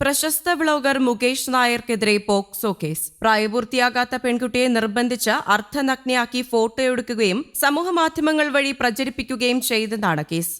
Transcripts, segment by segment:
പ്രശസ്ത vlogger Mukesh നായർക്കെതിരെ POCSO case. പ്രായപൂർത്തിയാകാത്ത പെൺകുട്ടിയെ നിർബന്ധിച്ച് അർദ്ധനഗ്നയാക്കി ഫോട്ടോയെടുക്കുകയും സമൂഹമാധ്യമങ്ങൾ വഴി പ്രചരിപ്പിക്കുകയും ചെയ്തെന്നാണ് കേസ്.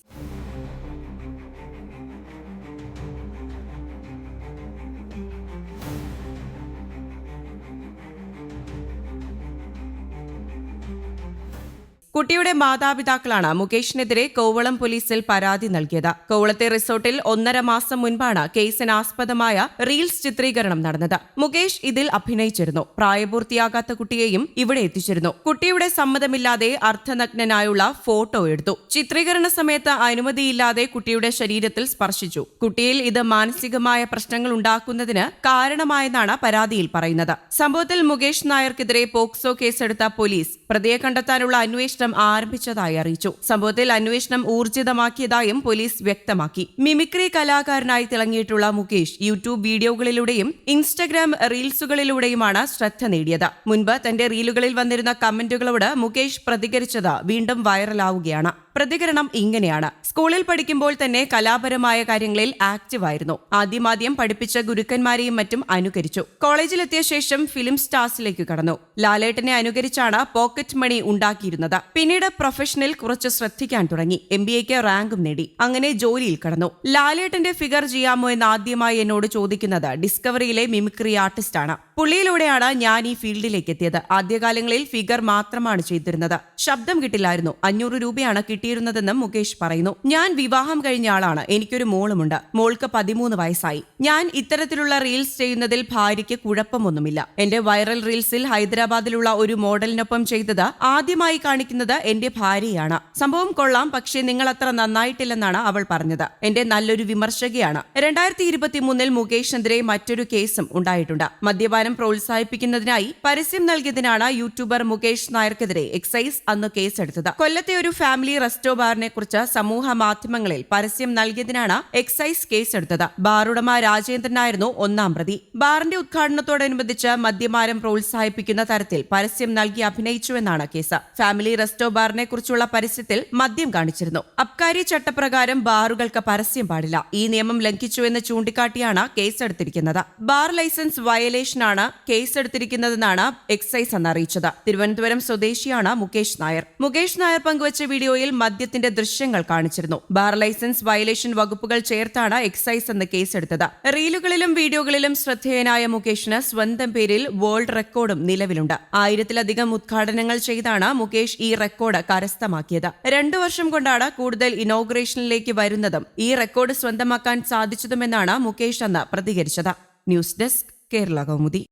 കുട്ടിയുടെ മാതാപിതാക്കളാണ് മുകേഷിനെതിരെ കോവളം പോലീസിൽ പരാതി നൽകിയത്. കോവളത്തെ റിസോർട്ടിൽ 1.5 മാസം മുൻപാണ് കേസിനാസ്പദമായ റീൽസ് ചിത്രീകരണം നടന്നത്. മുകേഷ് ഇതിൽ അഭിനയിച്ചിരുന്നു. പ്രായപൂർത്തിയാകാത്ത കുട്ടിയെയും ഇവിടെ എത്തിച്ചിരുന്നു. കുട്ടിയുടെ സമ്മതമില്ലാതെ അർദ്ധനഗ്നനായുള്ള ഫോട്ടോ എടുത്തു. ചിത്രീകരണ സമയത്ത് അനുമതിയില്ലാതെ കുട്ടിയുടെ ശരീരത്തിൽ സ്പർശിച്ചു. കുട്ടിയിൽ ഇത് മാനസികമായ പ്രശ്നങ്ങൾ ഉണ്ടാക്കുന്നതിന് കാരണമായെന്നാണ് പരാതിയിൽ പറയുന്നത്. സംഭവത്തിൽ മുകേഷ് നായർക്കെതിരെ പോക്സോ കേസെടുത്ത പോലീസ് പ്രതിയെ കണ്ടെത്താനുള്ള അന്വേഷണം ആരംഭിച്ചതായി അറിയിച്ചു. സംഭവത്തിൽ അന്വേഷണം ഊർജിതമാക്കിയതായും പോലീസ് വ്യക്തമാക്കി. മിമിക്രി കലാകാരനായി തിളങ്ങിയിട്ടുള്ള മുകേഷ് യൂട്യൂബ് വീഡിയോകളിലൂടെയും ഇൻസ്റ്റഗ്രാം റീൽസുകളിലൂടെയുമാണ് ശ്രദ്ധ നേടിയത്. മുൻപ് തന്റെ റീലുകളിൽ വന്നിരുന്ന കമന്റുകളോട് മുകേഷ് പ്രതികരിച്ചത് വീണ്ടും വൈറലാവുകയാണ്. പ്രതികരണം ഇങ്ങനെയാണ്: സ്കൂളിൽ പഠിക്കുമ്പോൾ തന്നെ കലാപരമായ കാര്യങ്ങളിൽ ആക്റ്റീവായിരുന്നു. ആദ്യം പഠിപ്പിച്ച ഗുരുക്കന്മാരെയും മറ്റും അനുകരിച്ചു. കോളേജിലെത്തിയ ശേഷം ഫിലിം സ്റ്റാർസിലേക്ക് കടന്നു. ലാലേട്ടനെ അനുകരിച്ചാണ് പോക്കറ്റ് മണി ഉണ്ടാക്കിയിരുന്നത്. പിന്നീട് പ്രൊഫഷനിൽ കുറച്ച് ശ്രദ്ധിക്കാൻ തുടങ്ങി. MBAക്ക് റാങ്കും നേടി. അങ്ങനെ ജോലിയിൽ കടന്നു. ലാലേട്ടന്റെ ഫിഗർ ചെയ്യാമോ എന്ന് ആദ്യമായി എന്നോട് ചോദിക്കുന്നത് ഡിസ്കവറിയിലെ മിമിക്രി ആർട്ടിസ്റ്റാണ്. പുള്ളിയിലൂടെയാണ് ഞാൻ ഈ ഫീൽഡിലേക്ക് എത്തിയത്. ആദ്യകാലങ്ങളിൽ ഫിഗർ മാത്രമാണ് ചെയ്തിരുന്നത്. ശബ്ദം കിട്ടില്ലായിരുന്നു. 500 രൂപയാണ് കിട്ടിയിരുന്നതെന്നും മുകേഷ് പറയുന്നു. ഞാൻ വിവാഹം കഴിഞ്ഞ ആളാണ്. എനിക്കൊരു മോളുമുണ്ട്. മോൾക്ക് 13 വയസ്സായി. ഞാൻ ഇത്തരത്തിലുള്ള റീൽസ് ചെയ്യുന്നതിൽ ഭാര്യയ്ക്ക് കുഴപ്പമൊന്നുമില്ല. എന്റെ വൈറൽ റീൽസിൽ ഹൈദരാബാദിലുള്ള ഒരു മോഡലിനൊപ്പം ചെയ്തത് ആദ്യമായി കാണിക്കുന്നത് എന്റെ ഭാര്യയാണ്. സംഭവം കൊള്ളാം, പക്ഷേ നിങ്ങൾ അത്ര നന്നായിട്ടില്ലെന്നാണ് അവൾ പറഞ്ഞത്. എന്റെ നല്ലൊരു വിമർശകയാണ്. 2023 മുകേഷിനെതിരെ മറ്റൊരു കേസും ഉണ്ടായിട്ടുണ്ട്. മദ്യപാനം പ്രോത്സാഹിപ്പിക്കുന്നതിനായി പരസ്യം നൽകിയതിനാണ് യൂട്യൂബർ മുകേഷ് നായർക്കെതിരെ എക്സൈസ് അന്ന് കേസെടുത്തത്. കൊല്ലത്തെ ഒരു ഫാമിലി റെസ്റ്റോ ബാറിനെ കുറിച്ച് സമൂഹ മാധ്യമങ്ങളിൽ പരസ്യം നൽകിയതിനാണ് എക്സൈസ് കേസെടുത്തത്. ബാറുടമ രാജേന്ദ്രനായിരുന്നു 1-ാം പ്രതി. ബാറിന്റെ ഉദ്ഘാടനത്തോടനുബന്ധിച്ച് മദ്യപാനം പ്രോത്സാഹിപ്പിക്കുന്ന തരത്തിൽ പരസ്യം നൽകി അഭിനയിച്ചുവെന്നാണ് കേസ്. ഫാമിലി റെസ്റ്റോ ബാറിനെ കുറിച്ചുള്ള പരസ്യത്തിൽ മദ്യം കാണിച്ചിരുന്നു. അബ്കാരി ചട്ടപ്രകാരം ബാറുകൾക്ക് പരസ്യം പാടില്ല. ഈ നിയമം ലംഘിച്ചുവെന്ന് ചൂണ്ടിക്കാട്ടിയാണ് കേസെടുത്തിരിക്കുന്നത്. ബാർ ലൈസൻസ് വയലേഷനാണ് കേസെടുത്തിരിക്കുന്നതെന്നാണ് എക്സൈസ് അന്ന് അറിയിച്ചത്. തിരുവനന്തപുരം സ്വദേശിയാണ് മുകേഷ് നായർ. മുകേഷ് നായർ പങ്കുവച്ച വീഡിയോയിൽ മദ്യത്തിന്റെ ദൃശ്യങ്ങൾ കാണിച്ചിരുന്നു. ബാർ ലൈസൻസ് വയലേഷൻ വകുപ്പുകൾ ചേർത്താണ് എക്സൈസ് അന്ന് കേസെടുത്തത്. റീലുകളിലും വീഡിയോകളിലും ശ്രദ്ധേയനായ മുകേഷിന് സ്വന്തം പേരിൽ വേൾഡ് റെക്കോർഡും നിലവിലുണ്ട്. 1000-ലധികം ഉദ്ഘാടനങ്ങൾ ചെയ്താണ് മുകേഷ് ഈ റെക്കോർഡ് കരസ്ഥമാക്കിയത്. 2 വർഷം കൊണ്ടാണ് കൂടുതൽ ഇനോഗ്രേഷനിലേക്ക് വരുന്നതും ഈ റെക്കോർഡ് സ്വന്തമാക്കാൻ സാധിച്ചതുമെന്നാണ് മുകേഷ് അന്ന് പ്രതികരിച്ചത്. News desk, Kerala Kaumudi.